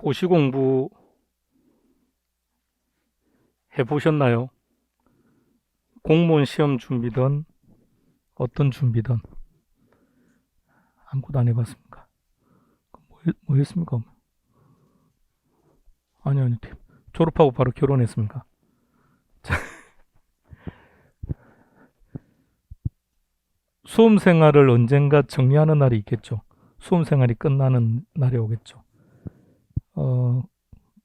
고시 공부 해보셨나요? 공무원 시험 준비든 어떤 준비든 아무것도 안 해봤습니까? 뭐 했습니까? 아니요. 졸업하고 바로 결혼했습니까? 수험 생활을 언젠가 정리하는 날이 있겠죠. 수험 생활이 끝나는 날이 오겠죠.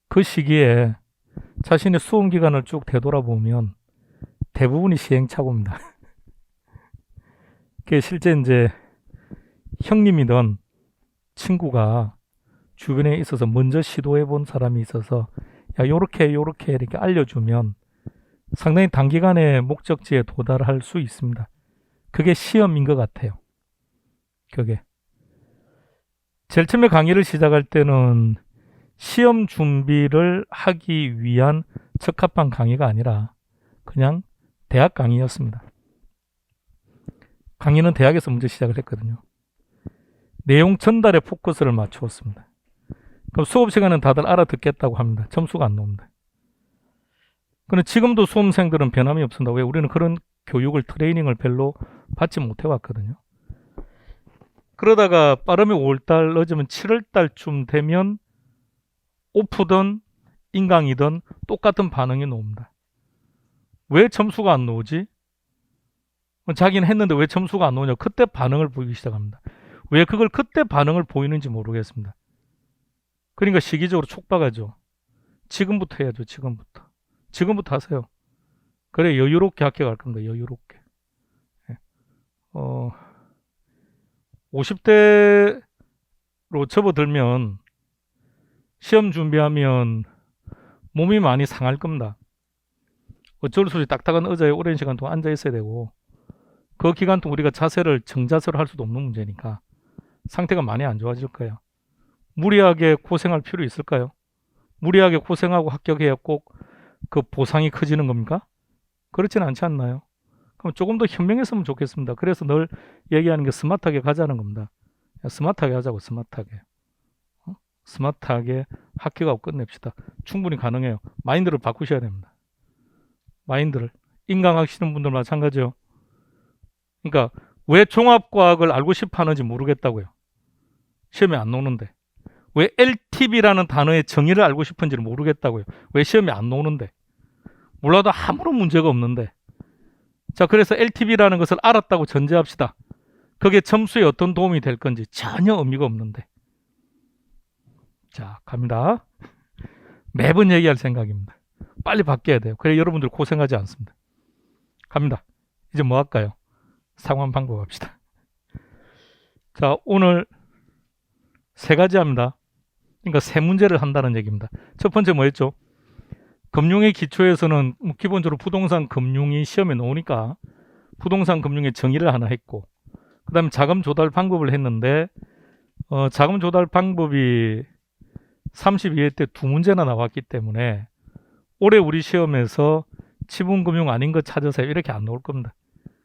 그 시기에 자신의 수험 기간을 쭉 되돌아보면 대부분이 시행착오입니다. 그게 실제 이제 형님이든 친구가 주변에 있어서 먼저 시도해 본 사람이 있어서 야 요렇게 이렇게 알려주면 상당히 단기간에 목적지에 도달할 수 있습니다. 그게 시험인 것 같아요. 그게 제일 처음에 강의를 시작할 때는 시험 준비를 하기 위한 적합한 강의가 아니라 그냥 대학 강의였습니다. 강의는 대학에서 먼저 시작을 했거든요. 내용 전달에 포커스를 맞추었습니다. 그럼 수업 시간은 다들 알아듣겠다고 합니다. 점수가 안 나옵니다. 그런데 지금도 수험생들은 변함이 없습니다. 왜? 우리는 그런 교육을, 트레이닝을 별로 받지 못해왔거든요. 그러다가 빠르면 5월달, 늦으면 7월달쯤 되면 오프든 인강이든 똑같은 반응이 나옵니다. 왜 점수가 안 나오지? 자기는 했는데 왜 점수가 안 나오냐? 그때 반응을 보이기 시작합니다. 왜 그걸 그때 반응을 보이는지 모르겠습니다. 그러니까 시기적으로 촉박하죠. 지금부터 해야죠. 지금부터 하세요. 그래 여유롭게 합격할 겁니다. 여유롭게. 50대로 접어들면 시험 준비하면 몸이 많이 상할 겁니다. 어쩔 수 없이 딱딱한 의자에 오랜 시간 동안 앉아 있어야 되고 그 기간 동안 우리가 자세를 정자세로 할 수도 없는 문제니까 상태가 많이 안 좋아질 거예요. 무리하게 고생할 필요 있을까요? 무리하게 고생하고 합격해야 꼭 그 보상이 커지는 겁니까? 그렇지는 않지 않나요? 그럼 조금 더 현명했으면 좋겠습니다. 그래서 늘 얘기하는 게 스마트하게 가자는 겁니다. 스마트하게 하자고. 스마트하게 합격하고 끝냅시다. 충분히 가능해요. 마인드를 바꾸셔야 됩니다. 마인드를. 인강하시는 분들 마찬가지요. 그러니까 왜 종합과학을 알고 싶어 하는지 모르겠다고요. 시험에 안 나오는데. 왜 LTV라는 단어의 정의를 알고 싶은지를 모르겠다고요. 왜 시험에 안 나오는데. 몰라도 아무런 문제가 없는데. 자, 그래서 LTV라는 것을 알았다고 전제합시다. 그게 점수에 어떤 도움이 될 건지 전혀 의미가 없는데. 자, 갑니다. 매번 얘기할 생각입니다. 빨리 바뀌어야 돼요. 그래 여러분들 고생하지 않습니다. 갑니다. 이제 뭐 할까요? 상황 방법 합시다. 자, 오늘 세 가지 합니다. 그러니까 세 문제를 한다는 얘기입니다. 첫 번째 뭐였죠? 금융의 기초에서는 기본적으로 부동산 금융이 시험에 나오니까 부동산 금융의 정의를 하나 했고 그 다음에 자금 조달 방법을 했는데 자금 조달 방법이 32회 때 두 문제나 나왔기 때문에 올해 우리 시험에서 지분금융 아닌 거 찾으세요 이렇게 안 나올 겁니다.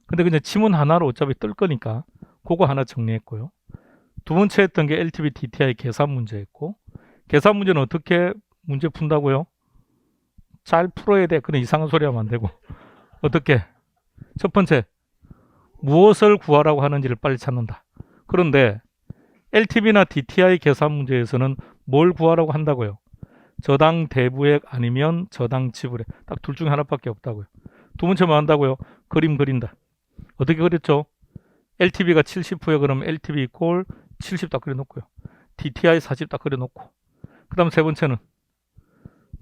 근데 그냥 지문 하나로 어차피 뜰 거니까 그거 하나 정리했고요. 두 번째 했던 게 LTV, DTI 계산 문제였고 계산 문제는 어떻게 문제 푼다고요? 잘 풀어야 돼. 그런 이상한 소리 하면 안 되고. 어떻게? 첫 번째, 무엇을 구하라고 하는지를 빨리 찾는다. 그런데 LTV나 DTI 계산 문제에서는 뭘 구하라고 한다고요? 저당 대부액 아니면 저당 지불액. 딱 둘 중에 하나밖에 없다고요. 두 번째 뭐 한다고요? 그림 그린다. 어떻게 그렸죠? LTV가 70%야 그러면 LTV 이꼴 70 딱 그려놓고요. DTI 40 딱 그려놓고. 그 다음 세 번째는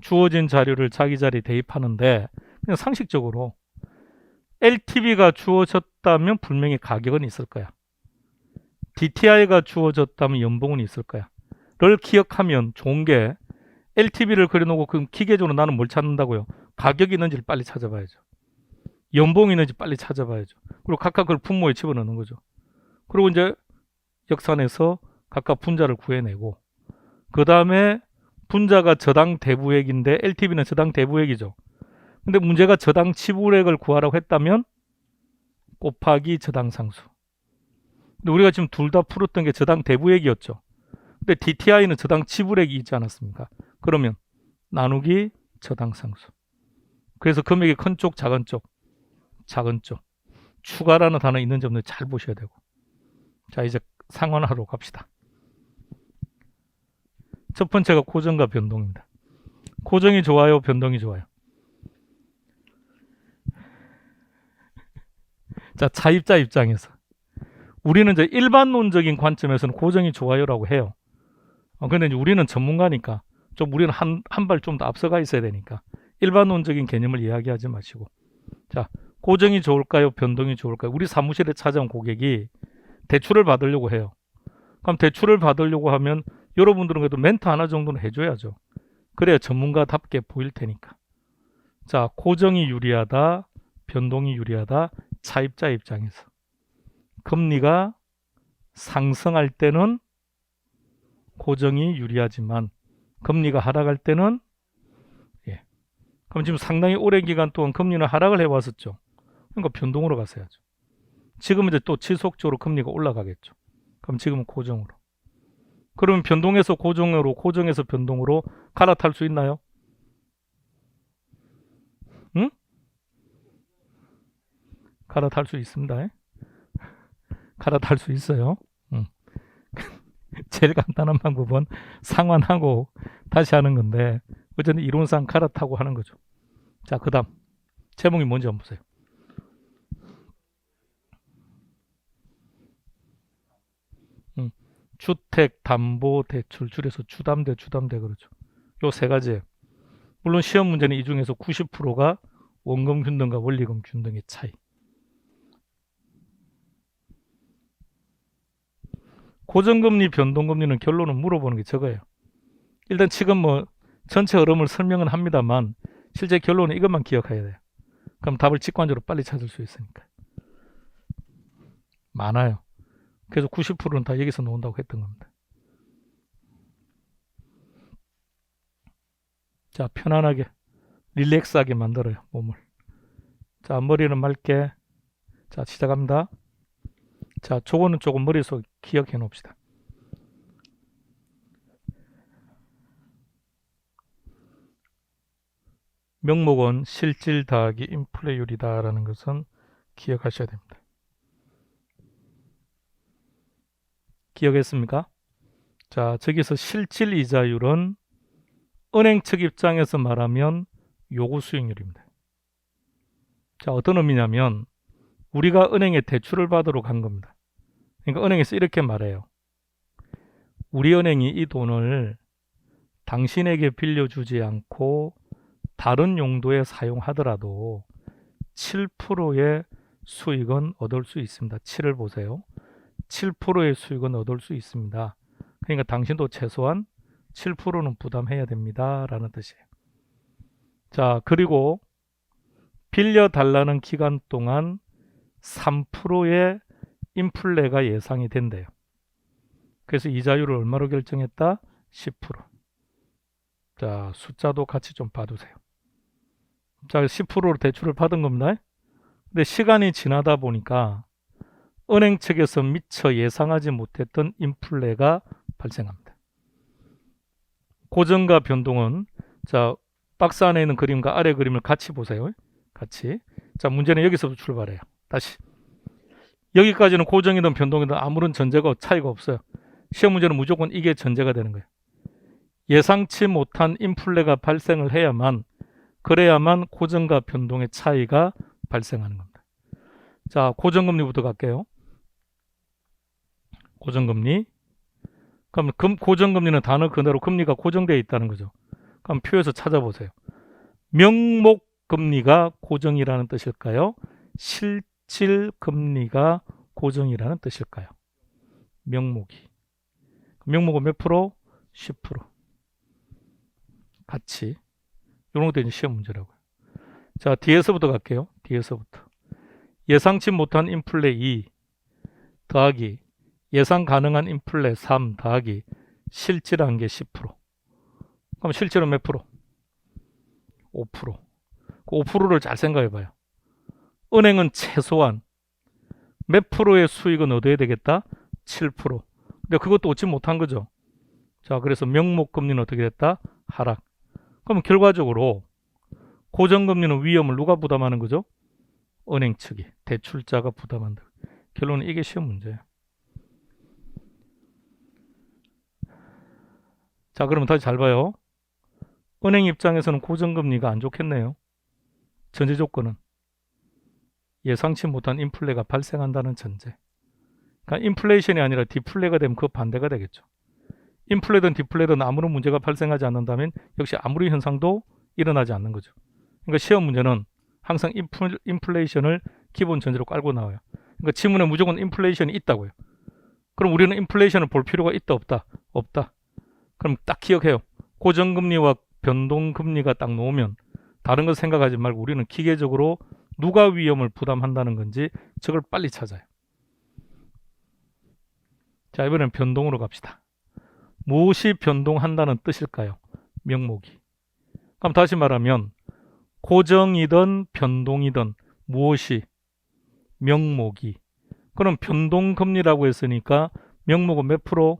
주어진 자료를 자기 자리에 대입하는데 그냥 상식적으로 LTV가 주어졌다면 분명히 가격은 있을 거야. DTI가 주어졌다면 연봉은 있을 거야. 를 기억하면 좋은 게 LTV를 그려놓고 그럼 기계적으로 나는 뭘 찾는다고요? 가격이 있는지를 빨리 찾아봐야죠. 연봉이 있는지 빨리 찾아봐야죠. 그리고 각각 그걸 분모에 집어넣는 거죠. 그리고 이제 역산해서 각각 분자를 구해내고 그 다음에 분자가 저당 대부액인데 LTV는 저당 대부액이죠. 근데 문제가 저당 지불액을 구하라고 했다면 곱하기 저당 상수. 근데 우리가 지금 둘 다 풀었던 게 저당 대부액이었죠. 근데 DTI는 저당 지불액이 있지 않았습니까? 그러면 나누기 저당 상수. 그래서 금액이 큰 쪽, 작은 쪽, 작은 쪽. 추가라는 단어 있는지 없는지 잘 보셔야 되고. 자, 이제 상환하러 갑시다. 첫 번째가 고정과 변동입니다. 고정이 좋아요, 변동이 좋아요? 자, 차입자 입장에서 우리는 이제 일반론적인 관점에서는 고정이 좋아요라고 해요. 근데 이제 우리는 전문가니까 좀 우리는 한 발 좀 더 앞서가 있어야 되니까 일반론적인 개념을 이야기하지 마시고, 자, 고정이 좋을까요, 변동이 좋을까요? 우리 사무실에 찾아온 고객이 대출을 받으려고 해요. 그럼 대출을 받으려고 하면 여러분들은 그래도 멘트 하나 정도는 해줘야죠. 그래야 전문가답게 보일 테니까. 자, 고정이 유리하다, 변동이 유리하다. 차입자 입장에서 금리가 상승할 때는 고정이 유리하지만 금리가 하락할 때는, 그럼 지금 상당히 오랜 기간 동안 금리는 하락을 해왔었죠. 그러니까 변동으로 갔어야죠. 지금 이제 또 지속적으로 금리가 올라가겠죠. 그럼 지금은 고정으로. 그러면 변동에서 고정으로, 고정에서 변동으로 갈아탈 수 있나요? 응? 갈아탈 수 있습니다. 갈아탈 수 있어요. 제일 간단한 방법은 상환하고 다시 하는 건데 어쨌든 이론상 갈아타고 하는 거죠. 자, 그 다음 제목이 뭔지 한번 보세요. 주택담보대출, 줄여서 주담대, 주담대 그러죠. 요 세 가지예요. 물론 시험 문제는 이 중에서 90%가 원금 균등과 원리금 균등의 차이. 고정금리, 변동금리는 결론은 물어보는 게 저거예요. 일단 지금 뭐 전체 흐름을 설명은 합니다만 실제 결론은 이것만 기억해야 돼요. 그럼 답을 직관적으로 빨리 찾을 수 있으니까. 많아요. 그래서 90%는 다 여기서 나온다고 했던 겁니다. 자, 편안하게 릴렉스하게 만들어요, 몸을. 자, 머리는 맑게. 자, 시작합니다. 자, 저거는 조금 머릿속에 기억해 놓읍시다. 명목은 실질 더하기 인플레율이다라는 것은 기억하셔야 됩니다. 기억했습니까? 자, 저기서 실질 이자율은 은행 측 입장에서 말하면 요구 수익률입니다. 자, 어떤 의미냐면 우리가 은행에 대출을 받으러 간 겁니다. 그러니까 은행에서 이렇게 말해요. 우리 은행이 이 돈을 당신에게 빌려주지 않고 다른 용도에 사용하더라도 7%의 수익은 얻을 수 있습니다. 7을 보세요. 7%의 수익은 얻을 수 있습니다. 그러니까 당신도 최소한 7%는 부담해야 됩니다. 라는 뜻이에요. 자, 그리고 빌려달라는 기간 동안 3%의 인플레가 예상이 된대요. 그래서 이자율을 얼마로 결정했다? 10%. 자, 숫자도 같이 좀 봐두세요. 자, 10%로 대출을 받은 겁니다. 근데 시간이 지나다 보니까 은행 측에서 미처 예상하지 못했던 인플레가 발생합니다. 고정과 변동은, 자, 박스 안에 있는 그림과 아래 그림을 같이 보세요. 같이. 자, 문제는 여기서부터 출발해요. 다시. 여기까지는 고정이든 변동이든 아무런 전제가 차이가 없어요. 시험 문제는 무조건 이게 전제가 되는 거예요. 예상치 못한 인플레가 발생을 해야만, 그래야만 고정과 변동의 차이가 발생하는 겁니다. 자, 고정금리부터 갈게요. 고정금리. 그럼 고정금리는 단어 그대로 금리가 고정되어 있다는 거죠. 그럼 표에서 찾아보세요. 명목금리가 고정이라는 뜻일까요? 실질금리가 고정이라는 뜻일까요? 명목이. 명목은 몇 프로? 10%. 같이. 이런 것도 이제 시험 문제라고요. 자, 뒤에서부터 갈게요. 뒤에서부터. 예상치 못한 인플레 2 더하기 예상 가능한 인플레 3 더하기 실질한 게 10%. 그럼 실질은 몇 프로? 5%. 그 5%를 잘 생각해 봐요. 은행은 최소한 몇 프로의 수익은 얻어야 되겠다? 7%. 근데 그것도 얻지 못한 거죠. 자, 그래서 명목금리는 어떻게 됐다? 하락. 그럼 결과적으로 고정금리는 위험을 누가 부담하는 거죠? 은행 측이, 대출자가 부담한다. 결론은 이게 시험 문제예요. 자, 그러면 다시 잘 봐요. 은행 입장에서는 고정금리가 안 좋겠네요. 전제 조건은 예상치 못한 인플레가 발생한다는 전제. 그러니까 인플레이션이 아니라 디플레가 되면 그 반대가 되겠죠. 인플레든 디플레든 아무런 문제가 발생하지 않는다면 역시 아무리 현상도 일어나지 않는 거죠. 그러니까 시험 문제는 항상 인플레이션을 기본 전제로 깔고 나와요. 그러니까 지문에 무조건 인플레이션이 있다고요. 그럼 우리는 인플레이션을 볼 필요가 있다 없다? 없다. 그럼 딱 기억해요. 고정금리와 변동금리가 딱 놓으면 다른 거 생각하지 말고 우리는 기계적으로 누가 위험을 부담한다는 건지 저걸 빨리 찾아요. 자, 이번엔 변동으로 갑시다. 무엇이 변동한다는 뜻일까요? 명목이. 그럼 다시 말하면 고정이든 변동이든 무엇이 명목이. 그럼 변동금리라고 했으니까 명목은 몇 프로?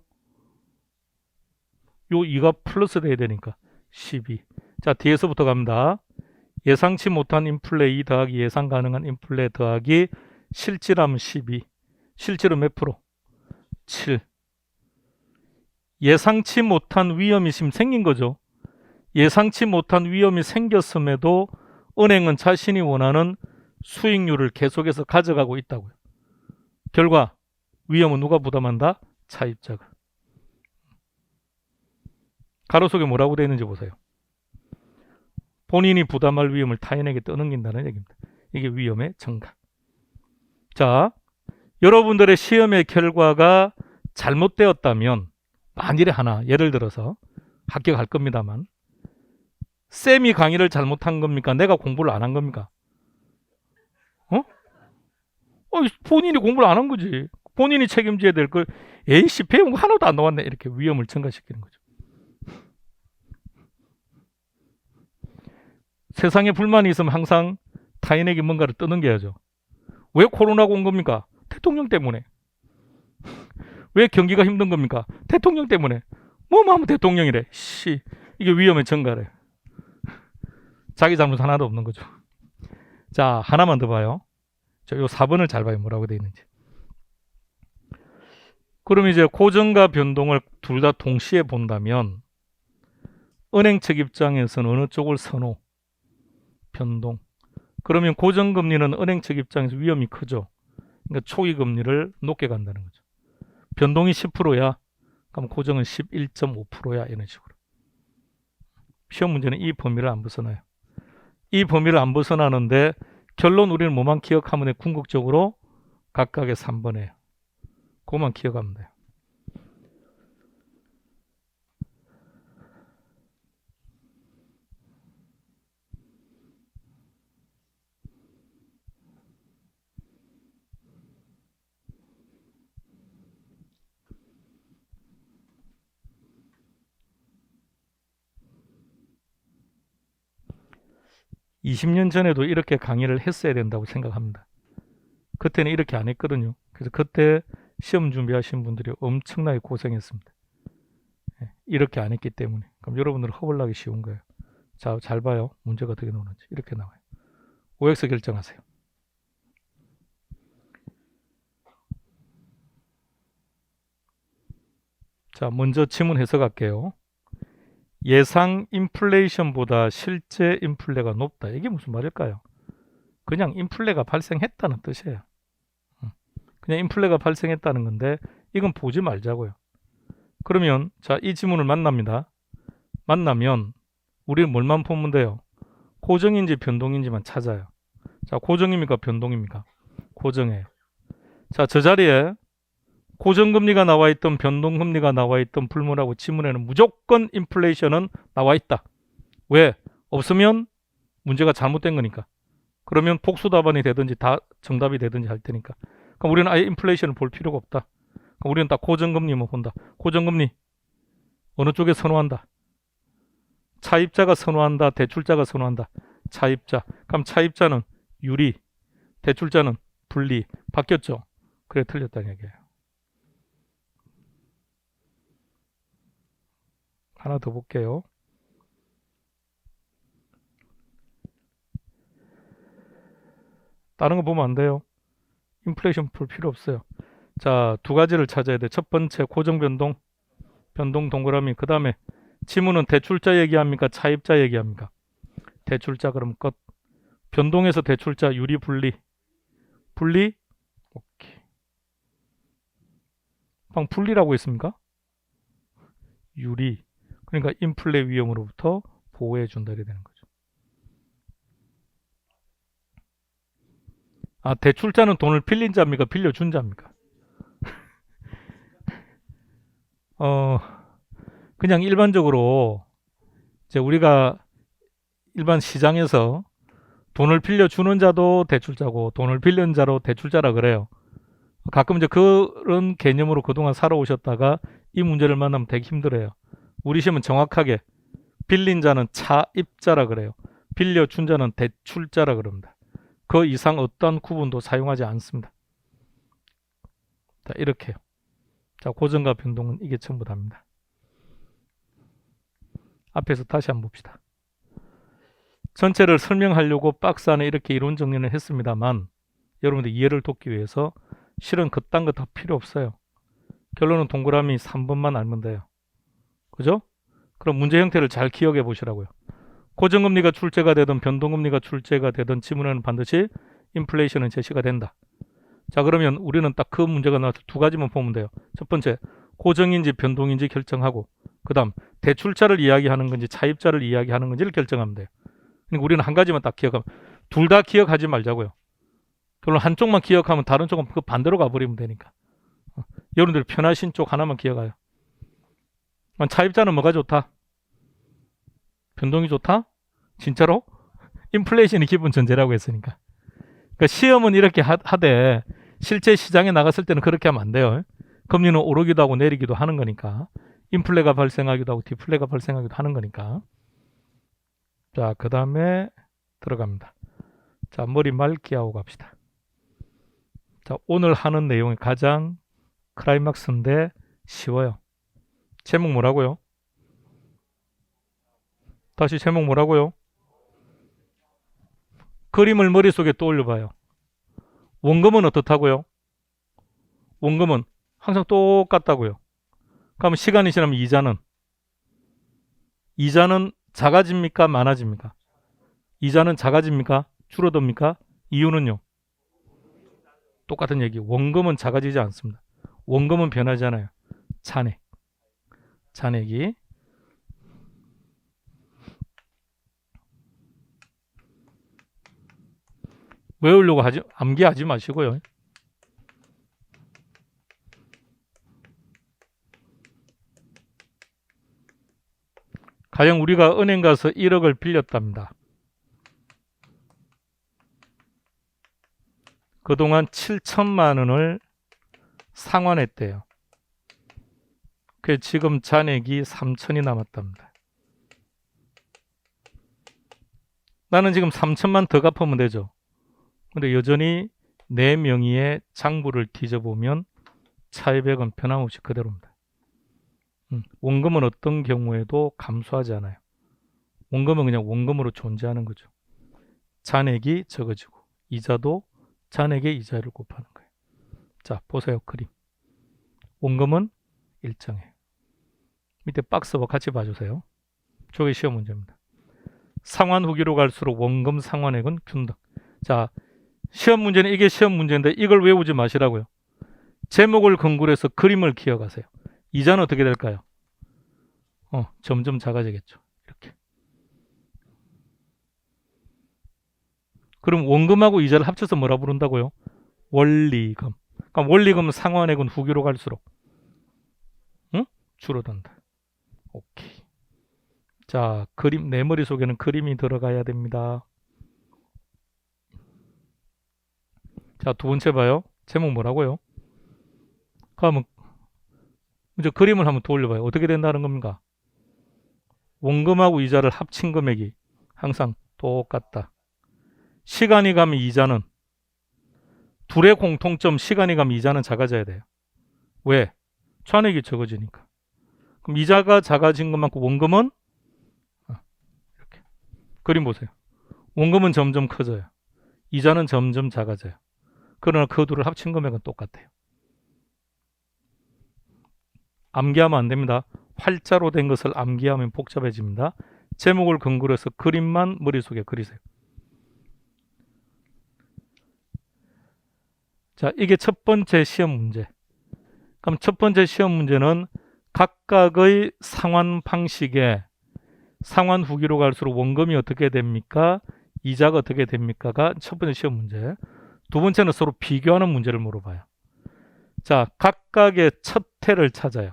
요 2가 플러스 돼야 되니까 12. 자, 뒤에서부터 갑니다. 예상치 못한 인플레 2 더하기 예상 가능한 인플레 더하기 실질하면 12. 실질은 몇 프로? 7. 예상치 못한 위험이 지금 생긴 거죠. 예상치 못한 위험이 생겼음에도 은행은 자신이 원하는 수익률을 계속해서 가져가고 있다고요. 결과 위험은 누가 부담한다? 차입자가. 가로 속에 뭐라고 되어 있는지 보세요. 본인이 부담할 위험을 타인에게 떠넘긴다는 얘기입니다. 이게 위험의 증가. 자, 여러분들의 시험의 결과가 잘못되었다면 만일에 하나 예를 들어서 합격할 겁니다만 쌤이 강의를 잘못한 겁니까? 내가 공부를 안 한 겁니까? 본인이 공부를 안 한 거지. 본인이 책임져야 될 걸 에이씨 배운 거 하나도 안 나왔네. 이렇게 위험을 증가시키는 거죠. 세상에 불만이 있으면 항상 타인에게 뭔가를 떠넘겨야죠. 왜 코로나가 온 겁니까? 대통령 때문에. 왜 경기가 힘든 겁니까? 대통령 때문에. 뭐만 하면 대통령이래. 이게 위험의 증가래. 자기 잘못 하나도 없는 거죠. 자, 하나만 더 봐요. 자, 요 4번을 잘 봐요. 뭐라고 되어 있는지. 그럼 이제 고정과 변동을 둘 다 동시에 본다면 은행 측 입장에서는 어느 쪽을 선호? 변동. 그러면 고정금리는 은행 측 입장에서 위험이 크죠. 그러니까 초기 금리를 높게 간다는 거죠. 변동이 10%야. 그럼 고정은 11.5%야. 이런 식으로. 시험 문제는 이 범위를 안 벗어나요. 이 범위를 안 벗어나는데 결론 우리는 뭐만 기억하면 돼? 궁극적으로 각각의 3번이에요. 그것만 기억하면 돼요. (20년) 전에도 이렇게 강의를 했어야 된다고 생각합니다. 그때는 이렇게 안 했거든요. 그래서 그때 시험 준비하신 분들이 엄청나게 고생했습니다. 이렇게 안 했기 때문에. 그럼 여러분들은 허벌나기 쉬운 거예요. 자, 잘 봐요. 문제가 어떻게 나오는지. 이렇게 나와요. OX 결정하세요. 자, 먼저 지문 해석할게요. 예상 인플레이션보다 실제 인플레가 높다. 이게 무슨 말일까요? 그냥 인플레가 발생했다는 뜻이에요. 그냥 인플레가 발생했다는 건데 이건 보지 말자고요. 그러면 자, 이 지문을 만납니다. 만나면 우리는 뭘만 보면 돼요? 고정인지 변동인지만 찾아요. 자, 고정입니까? 변동입니까? 고정이에요. 자, 저 자리에 고정금리가 나와 있던 변동금리가 나와 있던 불문하고 지문에는 무조건 인플레이션은 나와 있다. 왜? 없으면 문제가 잘못된 거니까. 그러면 복수 답안이 되든지 다 정답이 되든지 할 테니까. 그럼 우리는 아예 인플레이션을 볼 필요가 없다. 그럼 우리는 딱 고정금리만 본다. 고정금리 어느 쪽에 선호한다? 차입자가 선호한다? 대출자가 선호한다? 차입자. 그럼 차입자는 유리, 대출자는 불리. 바뀌었죠? 그래 틀렸다는 얘기예요. 하나 더 볼게요. 다른 거 보면 안 돼요. 인플레이션 풀 필요 없어요. 자, 두 가지를 찾아야 돼. 첫 번째 고정 변동, 변동 동그라미. 그 다음에 지문은 대출자 얘기합니까? 차입자 얘기합니까? 대출자 그럼 끝. 변동에서 대출자 유리 분리. 분리? 오케이. 방 분리라고 했습니까? 유리. 그러니까 인플레 위험으로부터 보호해 준다 이렇게 되는 거죠. 아, 대출자는 돈을 빌린 자입니까? 빌려준 자입니까? 그냥 일반적으로 이제 우리가 일반 시장에서 돈을 빌려주는 자도 대출자고 돈을 빌린 자로 대출자라 그래요. 가끔 이제 그런 개념으로 그동안 살아오셨다가 이 문제를 만나면 되게 힘들어요. 우리 시험은 정확하게 빌린 자는 차입자라 그래요. 빌려준 자는 대출자라 그럽니다. 그 이상 어떤 구분도 사용하지 않습니다. 자, 이렇게요. 자, 고정과 변동은 이게 전부 다입니다. 앞에서 다시 한번 봅시다. 전체를 설명하려고 박스 안에 이렇게 이론 정리를 했습니다만 여러분들 이해를 돕기 위해서 실은 그딴 거 다 필요 없어요. 결론은 동그라미 3번만 알면 돼요. 그죠? 그럼 문제 형태를 잘 기억해 보시라고요. 고정금리가 출제가 되든 변동금리가 출제가 되든 지문에는 반드시 인플레이션은 제시가 된다. 자, 그러면 우리는 딱 그 문제가 나와서 두 가지만 보면 돼요. 첫 번째, 고정인지 변동인지 결정하고 그 다음 대출자를 이야기하는 건지 차입자를 이야기하는 건지를 결정하면 돼요. 그러니까 우리는 한 가지만 딱 기억하면 둘 다 기억하지 말자고요. 결론 한쪽만 기억하면 다른 쪽은 그 반대로 가버리면 되니까. 여러분들이 편하신 쪽 하나만 기억해요. 차입자는 뭐가 좋다? 변동이 좋다? 진짜로? 인플레이션이 기본 전제라고 했으니까. 그러니까 시험은 이렇게 하되 실제 시장에 나갔을 때는 그렇게 하면 안 돼요. 금리는 오르기도 하고 내리기도 하는 거니까. 인플레가 발생하기도 하고 디플레가 발생하기도 하는 거니까. 자, 그 다음에 들어갑니다. 자, 머리 맑게 하고 갑시다. 자, 오늘 하는 내용이 가장 클라이막스인데 쉬워요. 제목 뭐라고요? 다시 제목 뭐라고요? 그림을 머릿속에 떠올려 봐요. 원금은 어떻다고요? 원금은 항상 똑같다고요. 그러면 시간이 지나면 이자는 작아집니까? 많아집니까? 이자는 작아집니까? 줄어듭니까? 이유는요? 똑같은 얘기. 원금은 작아지지 않습니다. 원금은 변하지 않아요. 잔액이. 외우려고 암기하지 마시고요. 가령 우리가 은행 가서 1억을 빌렸답니다. 그동안 7천만 원을 상환했대요. 그 지금 잔액이 3천이 남았답니다. 나는 지금 3천만 더 갚으면 되죠. 근데 여전히 내 명의의 장부를 뒤져보면 차입액은 변함없이 그대로입니다. 원금은 어떤 경우에도 감소하지 않아요. 원금은 그냥 원금으로 존재하는 거죠. 잔액이 적어지고 이자도 잔액의 이자를 곱하는 거예요. 자, 보세요. 그림. 원금은 일정해요. 밑에 박스와 같이 봐주세요. 저게 시험 문제입니다. 상환 후기로 갈수록 원금 상환액은 균등. 자, 시험 문제는 이게 시험 문제인데 이걸 외우지 마시라고요. 제목을 근거로 해서 그림을 기억하세요. 이자는 어떻게 될까요? 점점 작아지겠죠. 이렇게. 그럼 원금하고 이자를 합쳐서 뭐라 부른다고요? 원리금. 그러니까 원리금 상환액은 후기로 갈수록 줄어든다. 오케이. 자, 그림, 내 머릿속에는 그림이 들어가야 됩니다. 자, 두 번째 봐요. 제목 뭐라고요? 그러면 이제 그림을 한번 돌려봐요. 어떻게 된다는 겁니까? 원금하고 이자를 합친 금액이 항상 똑같다. 시간이 가면 이자는 둘의 공통점, 시간이 가면 이자는 작아져야 돼요. 왜? 잔액이 적어지니까. 그럼 이자가 작아진 것만큼 원금은 이렇게 그림 보세요. 원금은 점점 커져요. 이자는 점점 작아져요. 그러나 그 둘을 합친 금액은 똑같아요. 암기하면 안 됩니다. 활자로 된 것을 암기하면 복잡해집니다. 제목을 근거로 해서 그림만 머릿속에 그리세요. 자, 이게 첫 번째 시험 문제. 그럼 첫 번째 시험 문제는 각각의 상환 방식에 상환 후기로 갈수록 원금이 어떻게 됩니까? 이자가 어떻게 됩니까가 첫 번째 시험 문제. 두 번째는 서로 비교하는 문제를 물어봐요. 자, 각각의 첫 해를 찾아요.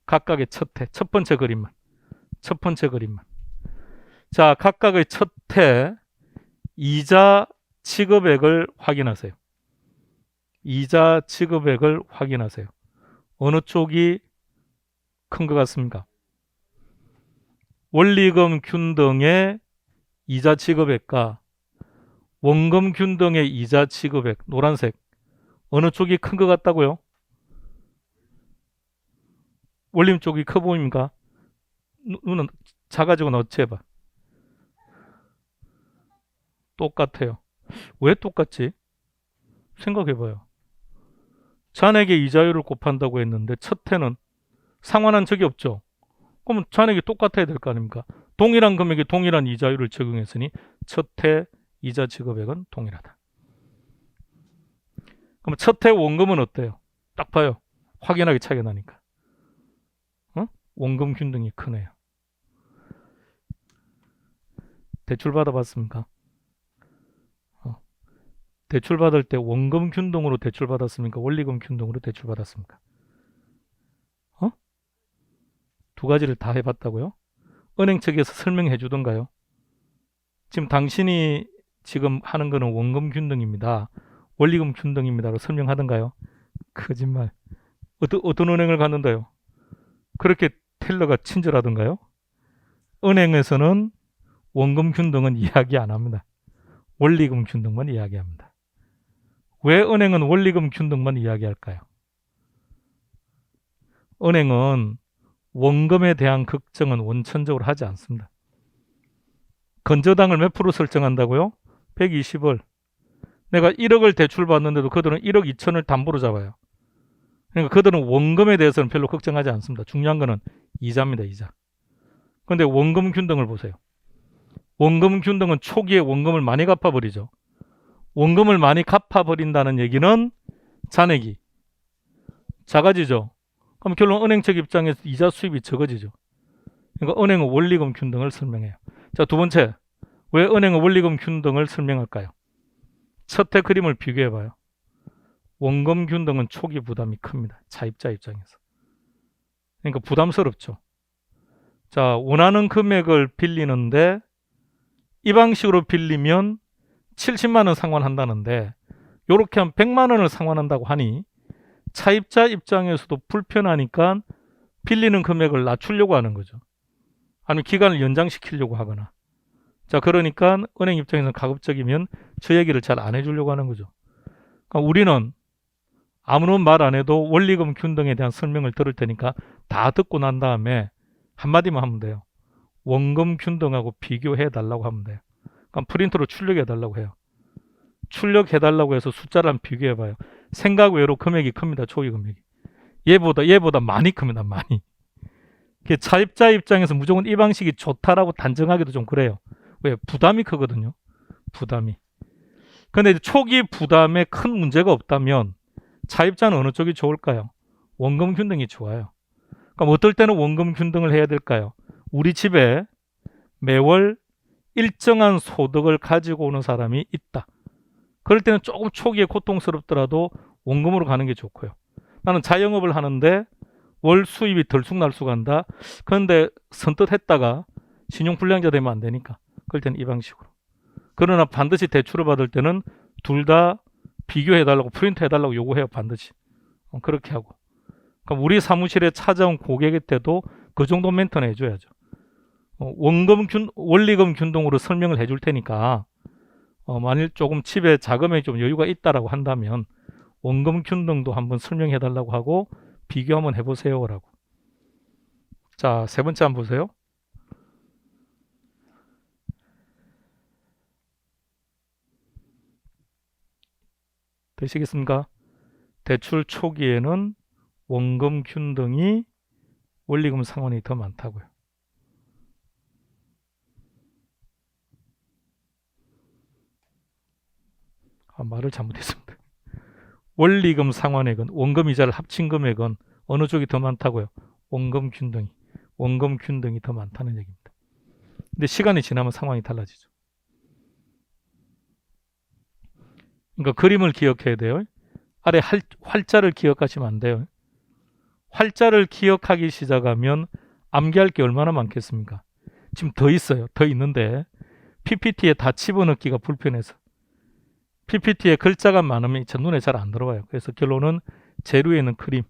각각의 첫 해. 첫 번째 그림만. 첫 번째 그림만. 자, 각각의 첫 해 이자 지급액을 확인하세요. 이자 지급액을 확인하세요. 어느 쪽이 큰 것 같습니까? 원리금 균등의 이자 지급액과 원금 균등의 이자 지급액, 노란색. 어느 쪽이 큰 것 같다고요? 원리금 쪽이 커 보입니까? 눈은 작아지고 어찌해봐. 똑같아요. 왜 똑같지? 생각해봐요. 잔액의 이자율을 곱한다고 했는데 첫 해는 상환한 적이 없죠. 그러면 잔액이 똑같아야 될 거 아닙니까? 동일한 금액에 동일한 이자율을 적용했으니 첫 해 이자 지급액은 동일하다. 그럼 첫 해 원금은 어때요? 딱 봐요. 확연하게 차이가 나니까. 원금 균등이 크네요. 대출 받아봤습니까? 대출 받을 때 원금 균등으로 대출 받았습니까? 원리금 균등으로 대출 받았습니까? 두 가지를 다 해봤다고요? 은행 측에서 설명해 주던가요? 지금 당신이 지금 하는 거는 원금 균등입니다. 원리금 균등입니다로 설명하던가요? 거짓말. 어떤 은행을 갔는데요? 그렇게 텔러가 친절하던가요? 은행에서는 원금 균등은 이야기 안 합니다. 원리금 균등만 이야기합니다. 왜 은행은 원리금 균등만 이야기할까요? 은행은 원금에 대한 걱정은 원천적으로 하지 않습니다. 건저당을 몇 프로 설정한다고요? 120을. 내가 1억을 대출받는데도 그들은 1억 2천을 담보로 잡아요. 그러니까 그들은 원금에 대해서는 별로 걱정하지 않습니다. 중요한 거는 이자입니다. 이자. 그런데 원금 균등을 보세요. 원금 균등은 초기에 원금을 많이 갚아버리죠. 원금을 많이 갚아버린다는 얘기는 잔액이 작아지죠. 그럼 결론 은행 측 입장에서 이자 수입이 적어지죠. 그러니까 은행은 원리금 균등을 설명해요. 자, 두 번째. 왜 은행은 원리금 균등을 설명할까요? 첫 해 그림을 비교해봐요. 원금 균등은 초기 부담이 큽니다. 차입자 입장에서. 그러니까 부담스럽죠. 자, 원하는 금액을 빌리는데 이 방식으로 빌리면 70만 원 상환한다는데 이렇게 하면 100만 원을 상환한다고 하니 차입자 입장에서도 불편하니까 빌리는 금액을 낮추려고 하는 거죠. 아니면 기간을 연장시키려고 하거나. 자, 그러니까 은행 입장에서는 가급적이면 저 얘기를 잘 안 해주려고 하는 거죠. 그러니까 우리는 아무런 말 안 해도 원리금 균등에 대한 설명을 들을 테니까 다 듣고 난 다음에 한마디만 하면 돼요. 원금 균등하고 비교해 달라고 하면 돼요. 그럼 프린터로 출력해 달라고 해요. 출력해 달라고 해서 숫자를 한번 비교해 봐요. 생각 외로 금액이 큽니다. 초기 금액이. 얘보다 많이 큽니다. 많이. 차입자 입장에서 무조건 이 방식이 좋다라고 단정하기도 좀 그래요. 왜? 부담이 크거든요. 부담이. 근데 초기 부담에 큰 문제가 없다면 차입자는 어느 쪽이 좋을까요? 원금 균등이 좋아요. 그럼 어떨 때는 원금 균등을 해야 될까요? 우리 집에 매월 일정한 소득을 가지고 오는 사람이 있다. 그럴 때는 조금 초기에 고통스럽더라도 원금으로 가는 게 좋고요. 나는 자영업을 하는데 월 수입이 들쑥날쑥한다. 그런데 선뜻 했다가 신용불량자 되면 안 되니까 그럴 때는 이 방식으로. 그러나 반드시 대출을 받을 때는 둘 다 비교해달라고 프린트해달라고 요구해요. 반드시. 그렇게 하고. 그럼 우리 사무실에 찾아온 고객한테도 그 정도 멘트는 해줘야죠. 원리금 균등으로 설명을 해줄 테니까 만일 조금 집에 자금에 좀 여유가 있다라고 한다면 원금 균등도 한번 설명해 달라고 하고 비교 한번 해보세요라고. 자, 세 번째 한번 보세요. 되시겠습니까? 대출 초기에는 원금 균등이 원리금 상환이 더 많다고요. 말을 잘못했습니다. 원리금 상환액은 원금 이자를 합친 금액은 어느 쪽이 더 많다고요? 원금 균등이 더 많다는 얘기입니다. 근데 시간이 지나면 상황이 달라지죠. 그러니까 그림을 기억해야 돼요. 아래 활자를 기억하시면 안 돼요. 활자를 기억하기 시작하면 암기할 게 얼마나 많겠습니까? 지금 더 있어요. 더 있는데 PPT에 다 집어넣기가 불편해서 PPT에 글자가 많으면 제 눈에 잘 안 들어와요. 그래서 결론은 재료에 있는 그림,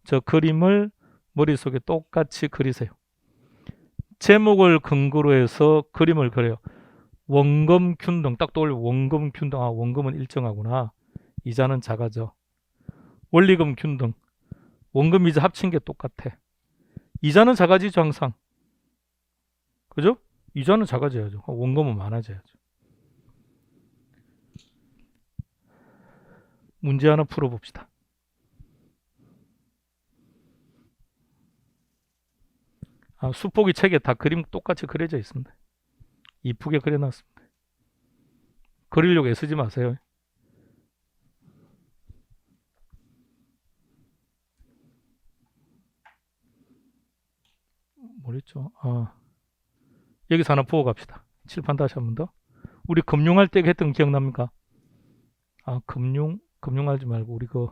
저 그림을 머릿속에 똑같이 그리세요. 제목을 근거로 해서 그림을 그려요. 원금 균등 딱 떠올려. 원금 균등. 원금은 일정하구나. 이자는 작아져. 원리금 균등. 원금 이자 합친 게 똑같아. 이자는 작아지죠 항상. 그죠? 이자는 작아져야죠. 원금은 많아져야죠. 문제 하나 풀어봅시다. 수포기 책에 다 그림 똑같이 그려져 있습니다. 이쁘게 그려놨습니다. 그리려고 애쓰지 마세요. 뭐랬죠? 여기서 하나 보고 갑시다. 칠판 다시 한 번 더. 우리 금융할 때 했던 거 기억납니까? 금융하지 말고 우리 그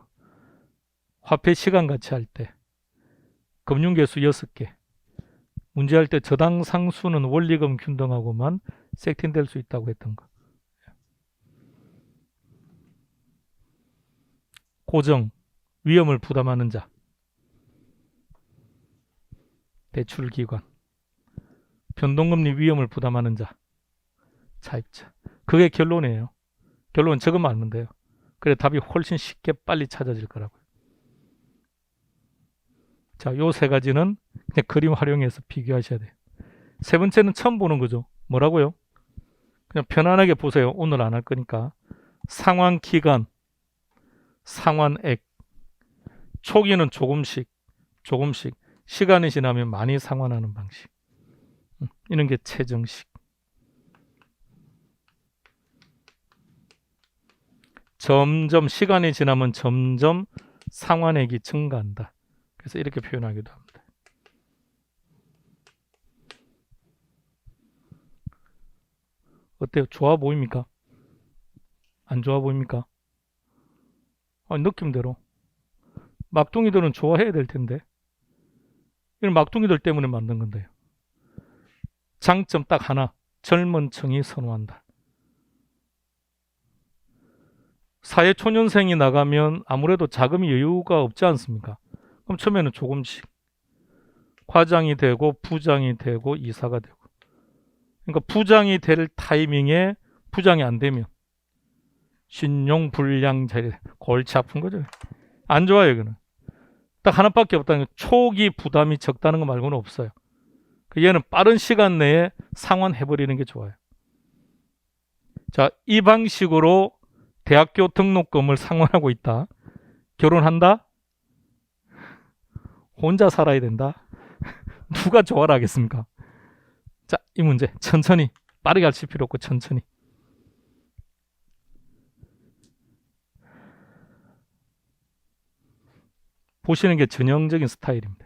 화폐 시간 같이 할 때 금융계수 6개. 문제할 때 저당 상수는 원리금 균등하고만 세팅될 수 있다고 했던 거. 고정, 위험을 부담하는 자. 대출기관. 변동금리 위험을 부담하는 자. 차입자. 그게 결론이에요. 결론 적으면 알면 돼요. 그래 답이 훨씬 쉽게 빨리 찾아질 거라고요. 자, 요 세 가지는 그냥 그림 활용해서 비교하셔야 돼요. 세 번째는 처음 보는 거죠. 뭐라고요? 그냥 편안하게 보세요. 오늘 안 할 거니까. 상환 기간, 상환액. 초기는 조금씩, 시간이 지나면 많이 상환하는 방식. 이런 게 최정식. 점점 시간이 지나면 점점 상환액이 증가한다. 그래서 이렇게 표현하기도 합니다. 어때요? 좋아 보입니까? 안 좋아 보입니까? 느낌대로. 막둥이들은 좋아해야 될 텐데. 이런 막둥이들 때문에 만든 건데요. 장점 딱 하나. 젊은 층이 선호한다. 사회초년생이 나가면 아무래도 자금이 여유가 없지 않습니까? 그럼 처음에는 조금씩 과장이 되고 부장이 되고 이사가 되고. 그러니까 부장이 될 타이밍에 부장이 안 되면 신용불량 자리 골치 아픈 거죠. 안 좋아요, 이거는. 딱 하나밖에 없다는 게 초기 부담이 적다는 거 말고는 없어요. 얘는 빠른 시간 내에 상환해버리는 게 좋아요. 자, 이 방식으로 대학교 등록금을 상환하고 있다. 결혼한다? 혼자 살아야 된다? 누가 좋아라 하겠습니까? 자, 이 문제 천천히 빠르게 하실 필요 없고 천천히. 보시는 게 전형적인 스타일입니다.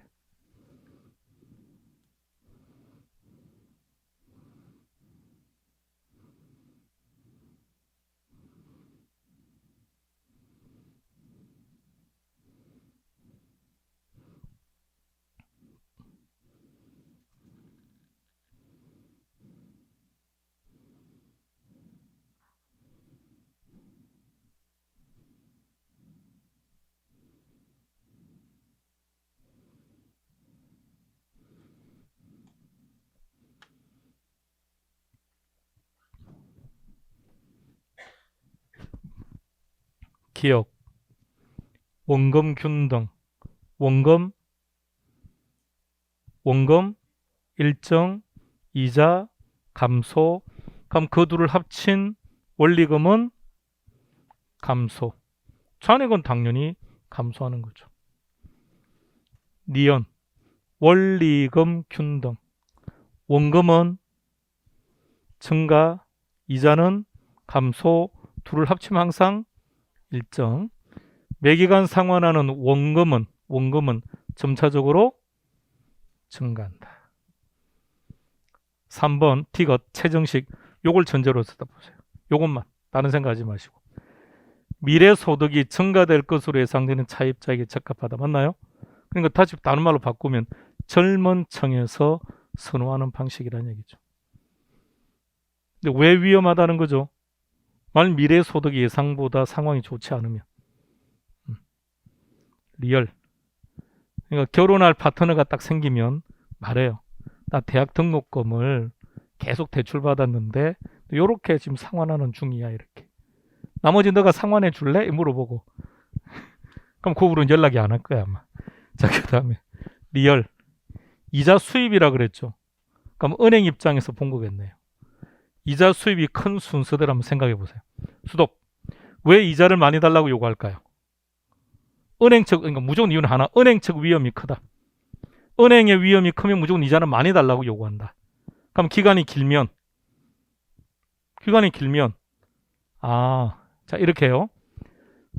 기억, 원금 균등, 원금 원금, 일정, 이자, 감소. 그럼 그 둘을 합친 원리금은 감소. 잔액은 당연히 감소하는 거죠. 니은 원리금 균등. 원금은 증가, 이자는 감소. 둘을 합치면 항상 일정. 매기간 상환하는 원금은 점차적으로 증가한다. 3번 T것 최정식. 요걸 전제로 쓰다 보세요. 요것만. 다른 생각하지 마시고. 미래 소득이 증가될 것으로 예상되는 차입자에게 적합하다. 맞나요? 그러니까 다시 다른 말로 바꾸면 젊은 층에서 선호하는 방식이라는 얘기죠. 근데 왜 위험하다는 거죠? 만약 미래 소득이 예상보다 상황이 좋지 않으면. 리얼. 그러니까 결혼할 파트너가 딱 생기면 말해요. 나 대학 등록금을 계속 대출받았는데 요렇게 지금 상환하는 중이야. 이렇게. 나머지 너가 상환해 줄래? 물어보고. 그럼 그 후로는 연락이 안 할 거야 아마. 자, 그 다음에 리얼. 이자 수입이라 그랬죠. 그럼 은행 입장에서 본 거겠네요. 이자 수입이 큰 순서대로 한번 생각해 보세요. 수독. 왜 이자를 많이 달라고 요구할까요? 은행 측, 그러니까 무조건 이유는 하나. 은행 측 위험이 크다. 은행의 위험이 크면 무조건 이자는 많이 달라고 요구한다. 그럼 기간이 길면 자, 이렇게 해요.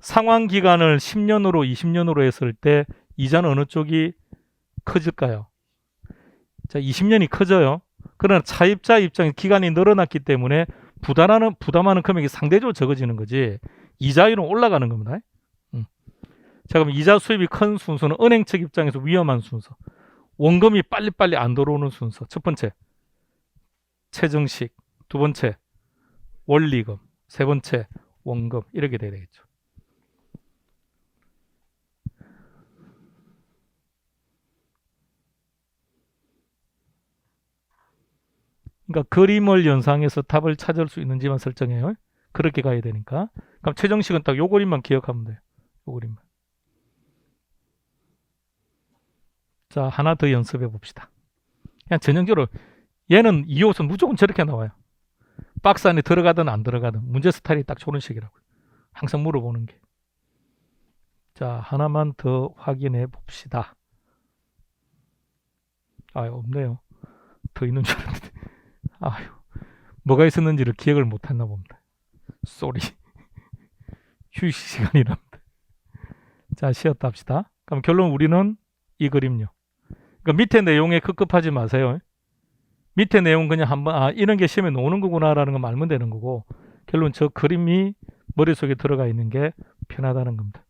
상환 기간을 10년으로 20년으로 했을 때 이자는 어느 쪽이 커질까요? 자, 20년이 커져요. 그러나 차입자 입장에 기간이 늘어났기 때문에 부담하는 금액이 상대적으로 적어지는 거지 이자율은 올라가는 겁니다. 자, 그럼 이자 수입이 큰 순서는 은행 측 입장에서 위험한 순서. 원금이 빨리빨리 안 들어오는 순서. 첫 번째, 최정식. 두 번째, 원리금. 세 번째, 원금. 이렇게 돼야 되겠죠. 그러니까 그림을 연상해서 답을 찾을 수 있는지만 설정해요. 그렇게 가야 되니까. 그럼 최정식은 딱 요 그림만 기억하면 돼요. 요 그림만. 자, 하나 더 연습해 봅시다. 그냥 전형적으로 얘는 2호선 무조건 저렇게 나와요. 박스 안에 들어가든 안 들어가든 문제 스타일이 딱 저런 식이라고요. 항상 물어보는 게. 자, 하나만 더 확인해 봅시다. 없네요. 더 있는 줄 알았는데. 뭐가 있었는지를 기억을 못했나 봅니다. 쏘리. 휴식 시간이랍니다. 자, 쉬었다 합시다. 그럼 결론 우리는 이 그림요. 그러니까 밑에 내용에 급급하지 마세요. 밑에 내용 그냥 한번 이런 게 시험에 나오는 거구나라는 거 알면 되는 거고 결론 저 그림이 머릿속에 들어가 있는 게 편하다는 겁니다.